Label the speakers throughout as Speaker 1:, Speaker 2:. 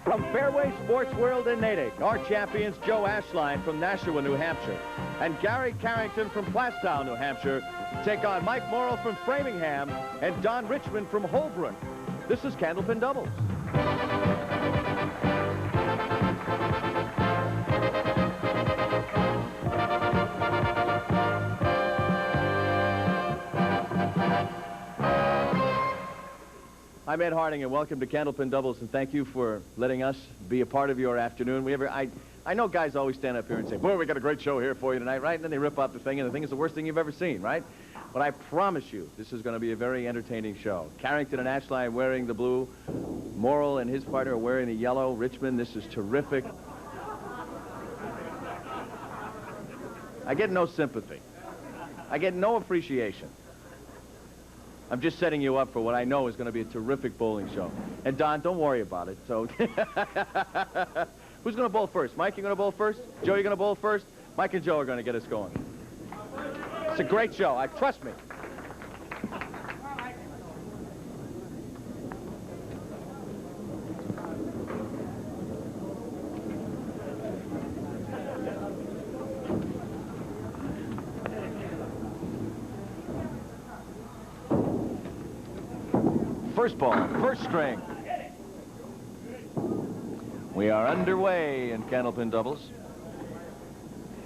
Speaker 1: From Fairway Sports World in Natick, our champions Joe Ashline from Nashua, New Hampshire, and Gary Carrington from Plastow, New Hampshire, take on Mike Morrill from Framingham and Don Richmond from Holbrook. This is Candlepin Doubles. I'm Ed Harding, and welcome to Candlepin Doubles, and thank you for letting us be a part of your afternoon. I know guys always stand up here and say, boy, we got a great show here for you tonight, right? And then they rip up the thing, and the thing is the worst thing you've ever seen, right? But I promise you, this is going to be a very entertaining show. Carrington and Ashline wearing the blue. Morrill and his partner are wearing the yellow. Richmond, this is terrific. I get no sympathy. I get no appreciation. I'm just setting you up for what I know is going to be a terrific bowling show. And Don, don't worry about it. So, who's going to bowl first? Mike, you're going to bowl first? Joe, you're going to bowl first? Mike and Joe are going to get us going. It's a great show. Trust me. First ball, first string. We are underway in Candlepin Doubles.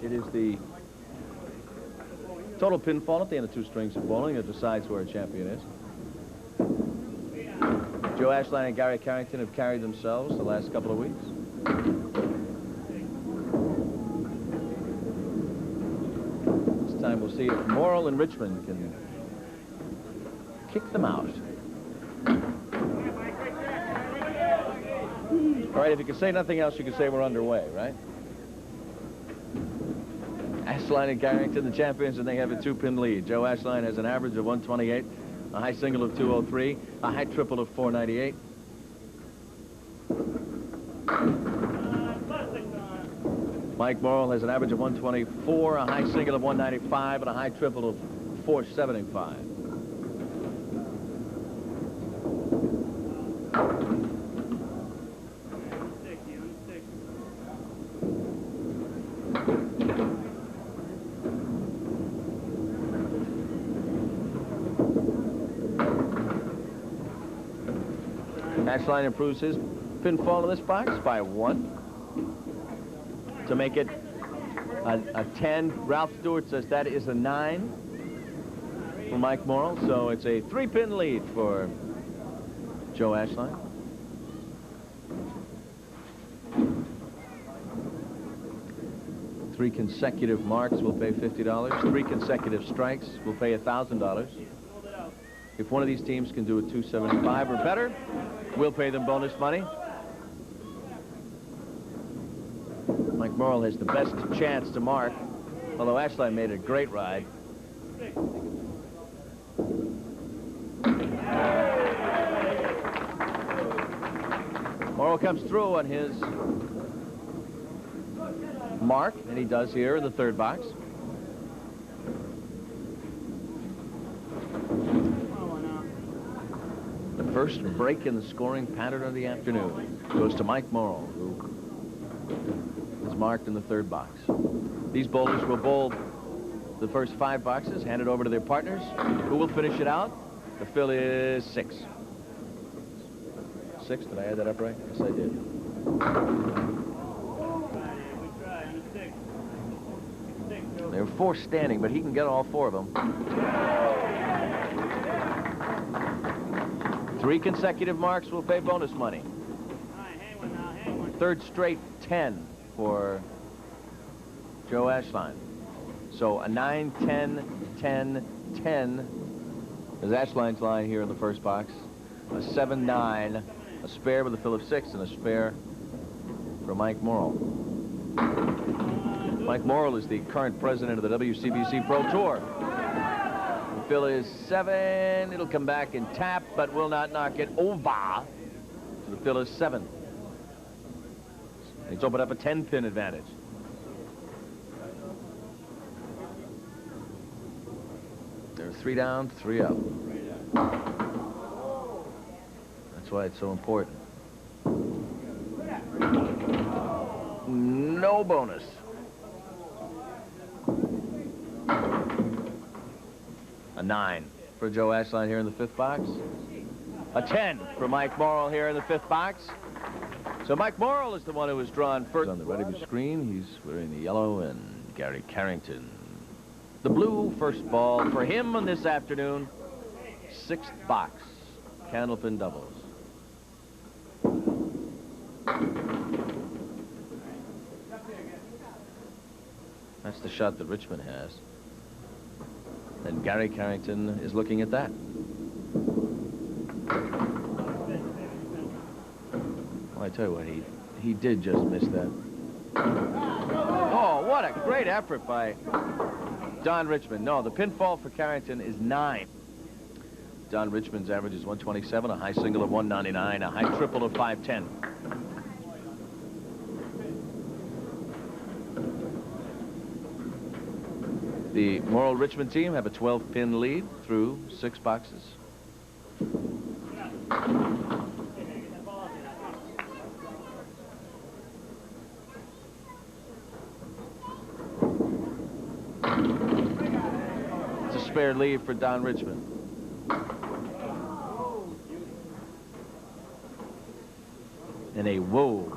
Speaker 1: It is the total pinfall at the end of two strings of bowling that decides where a champion is. Joe Ashline and Gary Carrington have carried themselves the last couple of weeks. This time we'll see if Morrill and Richmond can kick them out. All right, if you can say nothing else, you can say we're underway, right? Ashline and Carrington, the champions, and they have a two-pin lead. Joe Ashline has an average of 128, a high single of 203, a high triple of 498. Mike Morrill has an average of 124, a high single of 195, and a high triple of 475. Ashline improves his pinfall in this box by 1 to make it a 10. Ralph Stewart says that is a 9 for Mike Morrill, so it's a 3-pin lead for Joe Ashline. Three consecutive marks will pay $50. 3 consecutive strikes will pay $1,000. If one of these teams can do a 275 or better, we'll pay them bonus money. Mike Morrill has the best chance to mark, although Ashline made a great ride. Morrill comes through on his mark, and he does here in the third box. First break in the scoring pattern of the afternoon goes to Mike Morrill, who is marked in the third box. These bowlers will bowl the first 5 boxes, hand it over to their partners, who will finish it out. The fill is 6. 6, did I add that up right? Yes, I did. There are 4 standing, but he can get all 4 of them. 3 consecutive marks will pay bonus money. Third straight 10 for Joe Ashline. So a 9, 10, 10, 10 is Ashline's line here in the first box. A 7, 9, a spare with a fill of 6, and a spare for Mike Morrill. Mike Morrill is the current president of the WCBC Pro Tour. The fill is 7. It'll come back and tap, but will not knock it over. So the fill is 7. He's opened up a 10-pin advantage. There are 3 down, 3 up. That's why it's so important. no bonus. A 9 for Joe Ashline here in the 5th box. A 10 for Mike Morrill here in the 5th box. So Mike Morrill is the one who was drawn first. On the right of your screen, he's wearing the yellow, and Gary Carrington. The blue first ball for him on this afternoon. 6th box, Candlepin Doubles. That's the shot that Richmond has. And Gary Carrington is looking at that. Well, I tell you what, he did just miss that. Oh, what a great effort by Don Richmond. No, the pinfall for Carrington is 9. Don Richmond's average is 127, a high single of 199, a high triple of 510. The Morrill Richmond team have a 12-pin lead through 6 boxes. It's a spare lead for Don Richmond. And a whoa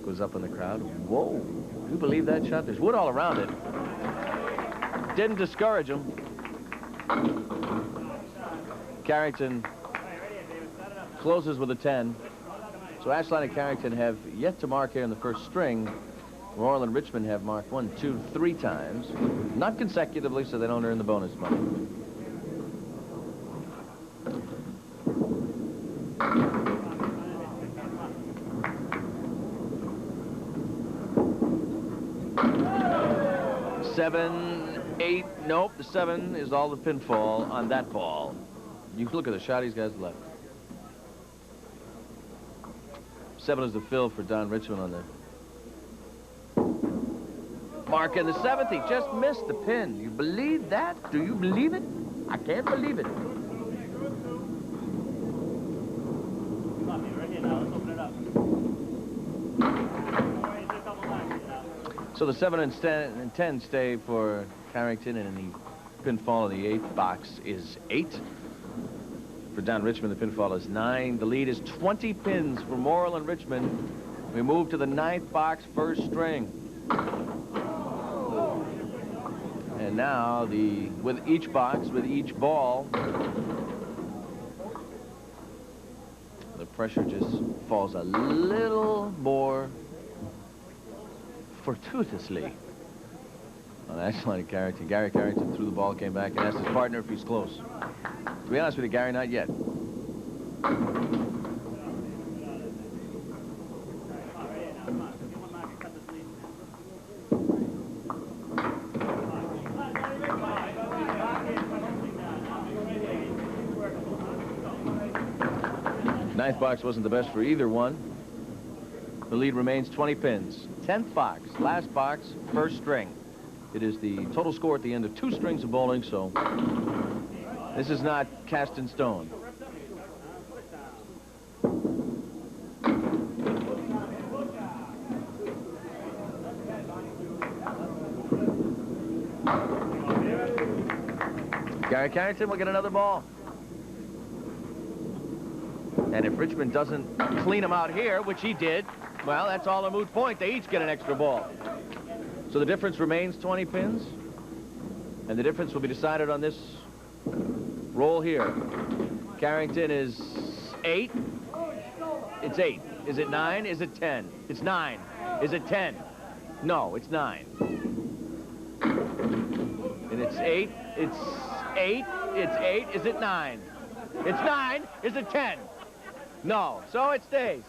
Speaker 1: goes up in the crowd. Whoa. You believe that shot? There's wood all around it. Didn't discourage him. Carrington closes with a 10. So Ashline and Carrington have yet to mark here in the first string. Morrill and Richmond have marked 1, 2, 3 times. Not consecutively, so they don't earn the bonus money. Seven, 8, nope, the 7 is all the pinfall on that ball. You can look at the shot he's got left. 7 is the fill for Don Richmond on the mark in the 7th. He just missed the pin. You believe that? Do you believe it? I can't believe it. So the 7 and 10 stay for Carrington, and the pinfall in the 8th box is 8. For Don Richmond, the pinfall is 9. The lead is 20 pins for Morrill and Richmond. We move to the 9th box, first string. And now with each box, with each ball, the pressure just falls a little more fortuitously on Ashline and Carrington. Gary Carrington threw the ball, came back, and asked his partner if he's close. To be honest with you, Gary, not yet. Ninth box wasn't the best for either one. The lead remains 20 pins. 10th box, last box, first string. It is the total score at the end of 2 strings of bowling, so this is not cast in stone. Gary Carrington will get another ball. And if Richmond doesn't clean him out here, which he did, well, that's all a moot point. They each get an extra ball. So the difference remains 20 pins. And the difference will be decided on this roll here. Carrington is 8. It's 8. Is it 9? Is it 10? It's 9. Is it 10? No, it's 9. And it's 8. It's 8. It's 8. Is it 9? It's 9. Is it 10? No. So it stays.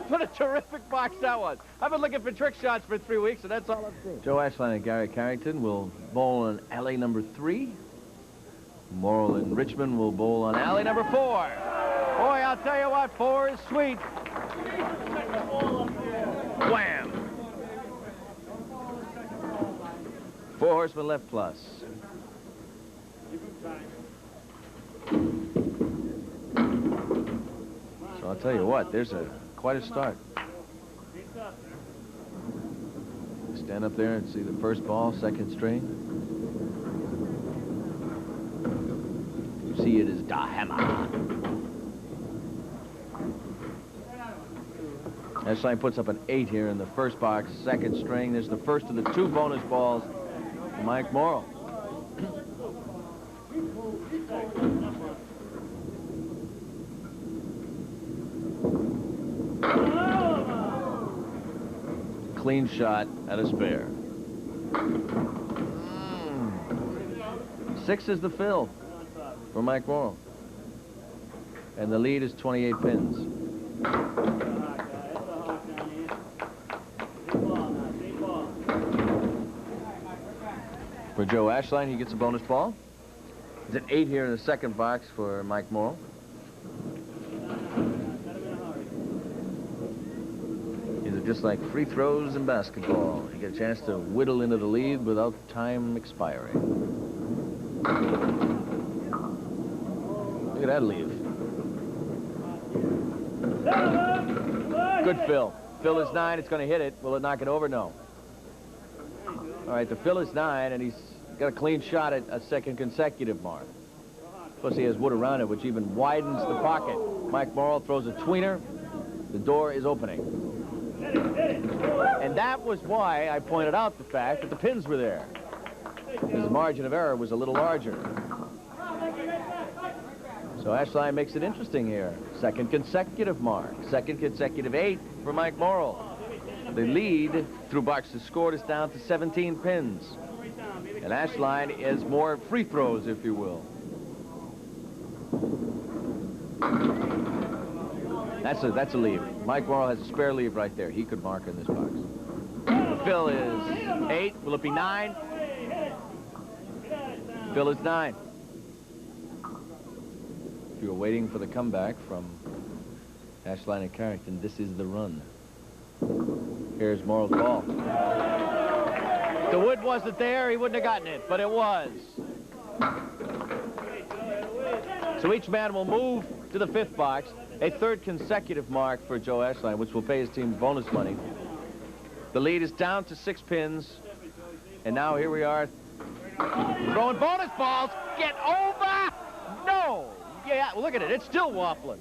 Speaker 1: What a terrific box that was. I've been looking for trick shots for 3 weeks, and that's all I've seen. Joe Ashline and Gary Carrington will bowl on alley number 3. Morrill and Richmond will bowl on alley number 4. Boy, I'll tell you what, 4 is sweet. Wham! 4 horsemen left plus. So I'll tell you what, there's quite a start. Stand up there and see the first ball, second string. You see it as Da Hammer. Ashline puts up an 8 here in the first box, second string. This is the first of the 2 bonus balls for Mike Morrill. Clean shot at a spare. 6 is the fill for Mike Morrill. And the lead is 28 pins. For Joe Ashline, he gets a bonus ball. It's an 8 here in the second box for Mike Morrill. These are just like free throws in basketball. You get a chance to whittle into the lead without time expiring. Look at that lead. Good fill. Fill is 9. It's going to hit it. Will it knock it over? No. All right, the fill is 9, and he's got a clean shot at a second consecutive mark. Plus, he has wood around it, which even widens the pocket. Mike Morrill throws a tweener. The door is opening. And that was why I pointed out the fact that the pins were there. His margin of error was a little larger. So Ashline makes it interesting here. Second consecutive mark. Second consecutive 8 for Mike Morrill. The lead through boxes scored is down to 17 pins. And Ashline is more free throws, if you will. That's a leave. Mike Morrill has a spare leave right there. He could mark in this box. The fill is 8. Will it be 9? Fill is 9. If you're waiting for the comeback from Ashline and Carrington, this is the run. Here's Morrill's ball. If the wood wasn't there, he wouldn't have gotten it, but it was. So each man will move to the 5th box. A 3rd consecutive mark for Joe Ashline, which will pay his team bonus money. The lead is down to 6 pins. And now here we are throwing bonus balls. Get over! No! Yeah, look at it. It's still waffling.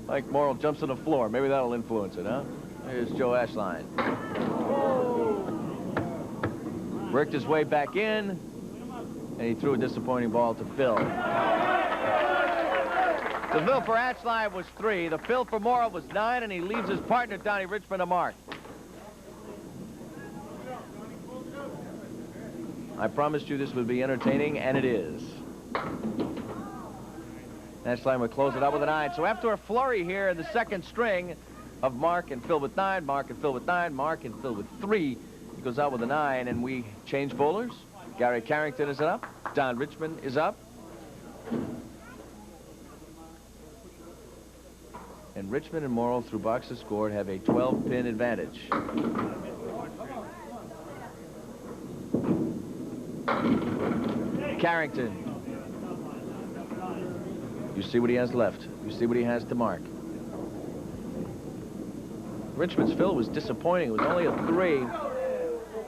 Speaker 1: Mike Morrill jumps on the floor. Maybe that'll influence it, huh? Here's Joe Ashline. Worked his way back in, and he threw a disappointing ball to Phil. The fill for Ashline was 3. The fill for Morrill was 9, and he leaves his partner, Donnie Richmond, a mark. I promised you this would be entertaining, and it is. Ashline would close it up with a 9. So after a flurry here in the second string of Mark and Phil with 9, Mark and Phil with 9, Mark and Phil with 3, he goes out with a 9, and we change bowlers. Gary Carrington is up. Don Richmond is up. And Richmond and Morrill, through boxes scored, have a 12-pin advantage. Carrington. You see what he has left. You see what he has to mark. Richmond's fill was disappointing. It was only a 3.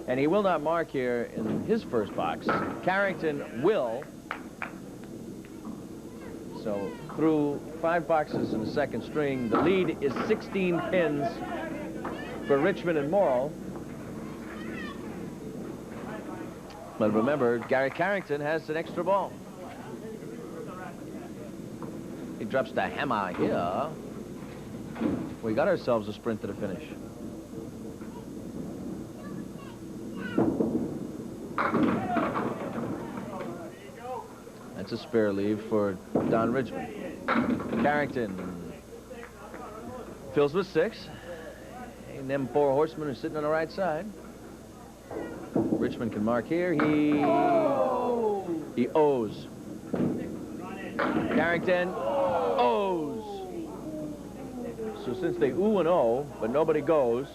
Speaker 1: And he will not mark here in his first box. Carrington will. So through 5 boxes in the second string, the lead is 16 pins for Richmond and Morrill. But remember, Gary Carrington has an extra ball. He drops the hammer here. We got ourselves a sprint to the finish. That's a spare leave for Don Richmond. Carrington fills with 6. And them 4 horsemen are sitting on the right side. Richmond can mark here. He owes. Carrington owes. So since they ooh and oh, but nobody goes.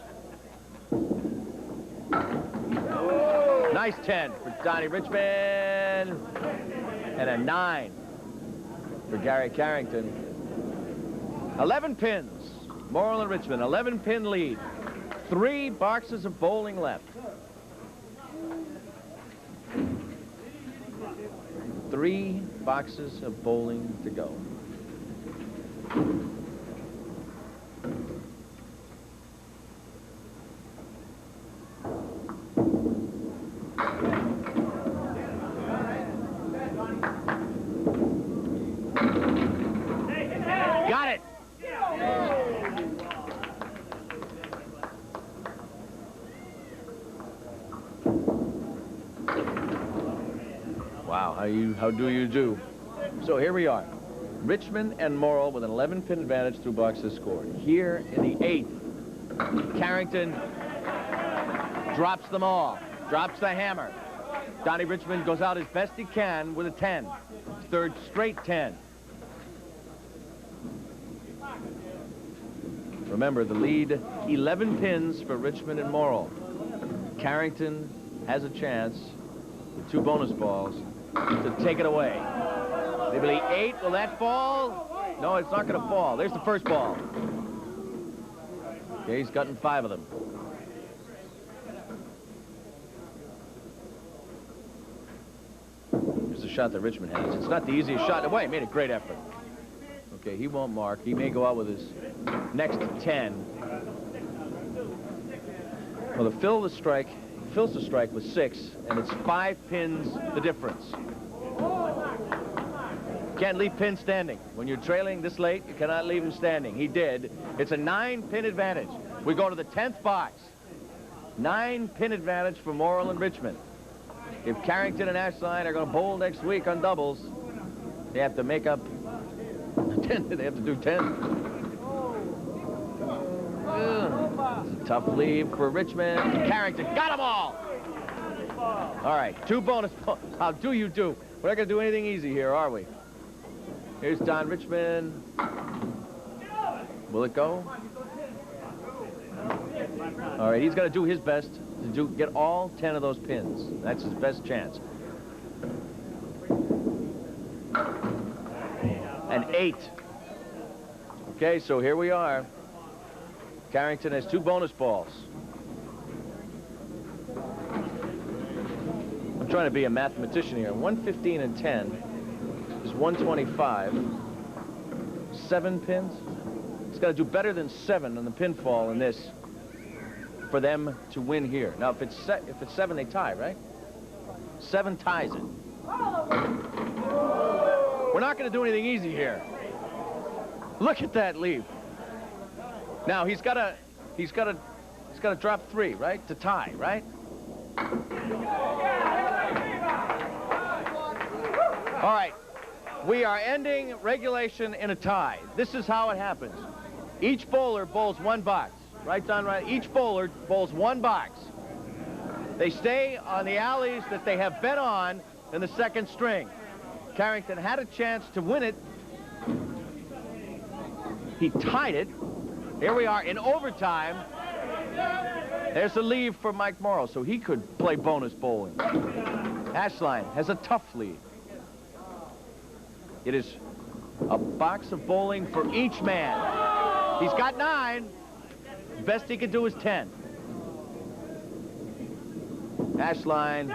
Speaker 1: Nice 10 for Donnie Richmond. And a 9 for Gary Carrington. 11 pins Morrill and Richmond, 11-pin lead. 3 boxes of bowling left. 3 boxes of bowling to go. Got it. Wow, how do you do? So here we are. Richmond and Morrill with an 11-pin advantage through boxes scored. Here in the 8th, Carrington drops them all, drops the hammer. Donnie Richmond goes out as best he can with a 10. His 3rd straight 10. Remember, the lead 11 pins for Richmond and Morrill. Carrington has a chance with 2 bonus balls to take it away. Maybe 8, will that fall? No, it's not going to fall. There's the first ball. Okay, he's gotten 5 of them. Here's the shot that Richmond has. It's not the easiest shot in the way. He made a great effort. Okay, he won't mark. He may go out with his next 10. Well, he fills the strike with 6, and it's 5 pins the difference. Can't leave pin standing. When you're trailing this late, you cannot leave him standing. He did. It's a 9-pin advantage. We go to the 10th box. 9-pin advantage for Morrill and Richmond. If Carrington and Ashline are going to bowl next week on doubles, they have to make up 10. They have to do 10. It's a tough leave for Richmond. Carrington got them all. All right, 2 bonus balls. How do you do? We're not going to do anything easy here, are we? Here's Don Richmond. Will it go? All right, he's going to do his best to get all 10 of those pins. That's his best chance. An 8. Okay, so here we are. Carrington has 2 bonus balls. I'm trying to be a mathematician here. 115 and 10 is 125. 7 pins. It's got to do better than 7 on the pinfall in this for them to win here. Now, if it's 7, they tie, right? 7 ties it. We're not going to do anything easy here. Look at that leave. Now he's got to drop 3, right, to tie, right? All right, we are ending regulation in a tie. This is how it happens. Each bowler bowls 1 box, right, Don? Right? Each bowler bowls 1 box. They stay on the alleys that they have bet on in the 2nd string. Carrington had a chance to win it. He tied it. Here we are in overtime. There's a leave for Mike Morrill, so he could play bonus bowling. Ashline has a tough lead. It is a box of bowling for each man. He's got 9. The best he can do is 10. Ashline.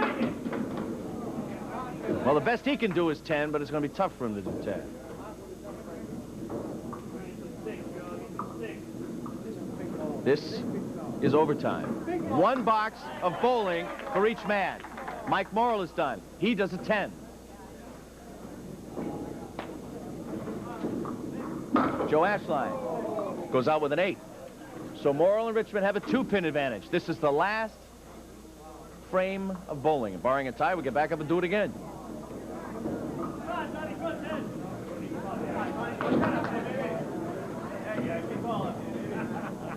Speaker 1: Well, the best he can do is 10, but it's going to be tough for him to do 10. This is overtime. 1 box of bowling for each man. Mike Morrill is done. He does a 10. Joe Ashline goes out with an 8. So Morrill and Richmond have a 2-pin advantage. This is the last frame of bowling. And barring a tie, we get back up and do it again.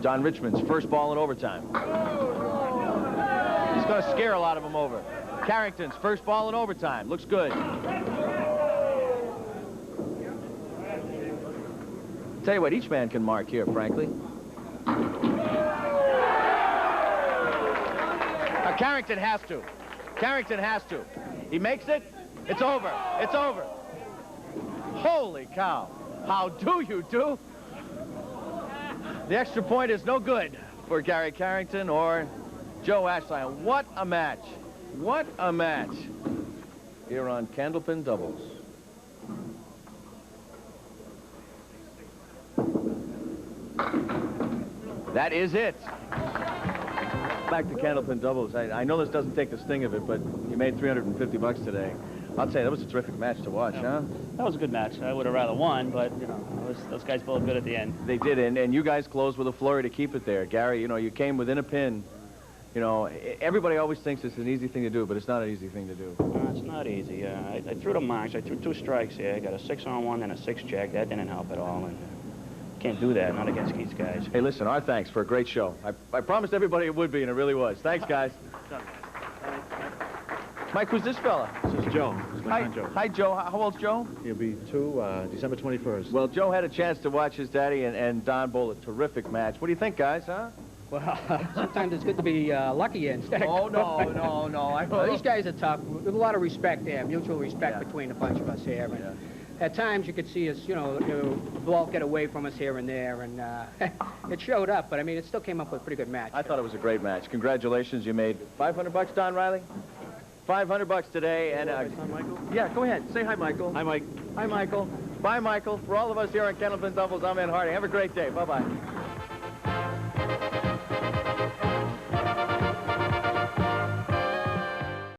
Speaker 1: Don Richmond's first ball in overtime. He's going to scare a lot of them over. Carrington's first ball in overtime. Looks good. Tell you what, each man can mark here, frankly. Now, Carrington has to. Carrington has to. He makes it. It's over. It's over. Holy cow. How do you do? The extra point is no good for Gary Carrington or Joe Ashline. What a match. What a match. Here on Candlepin Doubles. That is it. Back to Candlepin Doubles. I know this doesn't take the sting of it, but you made $350 today. I'll tell you, that was a terrific match to watch, huh?
Speaker 2: That was a good match. I would have rather won, but, you know, those guys bowled good at the end.
Speaker 1: They did, and you guys closed with a flurry to keep it there. Gary, you know, you came within a pin. You know, everybody always thinks it's an easy thing to do, but it's not an easy thing to do.
Speaker 2: No, it's not easy. I threw the marks. I threw 2 strikes here. I got a 6-on-1 and a 6-check. That didn't help at all, and can't do that, not against these guys.
Speaker 1: Hey, listen, our thanks for a great show. I promised everybody it would be, and it really was. Thanks, guys. Mike, who's this fella?
Speaker 3: This is Joe. This is my friend Joe.
Speaker 1: Hi, Joe. How old's Joe?
Speaker 3: He'll be 2, December 21st.
Speaker 1: Well, Joe had a chance to watch his daddy and Don bowl a terrific match. What do you think, guys, huh?
Speaker 4: Well, sometimes it's good to be lucky instead of...
Speaker 1: Oh, no.
Speaker 4: Well, these guys are tough. There's a lot of respect there, mutual respect between a bunch of us here. And at times you could see us, you know, the ball get away from us here and there, and it showed up. But, I mean, it still came up with a pretty good match.
Speaker 1: I thought it was a great match. Congratulations. You made $500, Don Riley? $500 today. And
Speaker 3: Michael?
Speaker 1: Yeah, go ahead. Say hi, Michael.
Speaker 3: Hi, Mike.
Speaker 1: Hi, Michael. Bye, Michael. For all of us here on Candlepin Doubles, I'm Ed Harding. Have a great day. Bye-bye.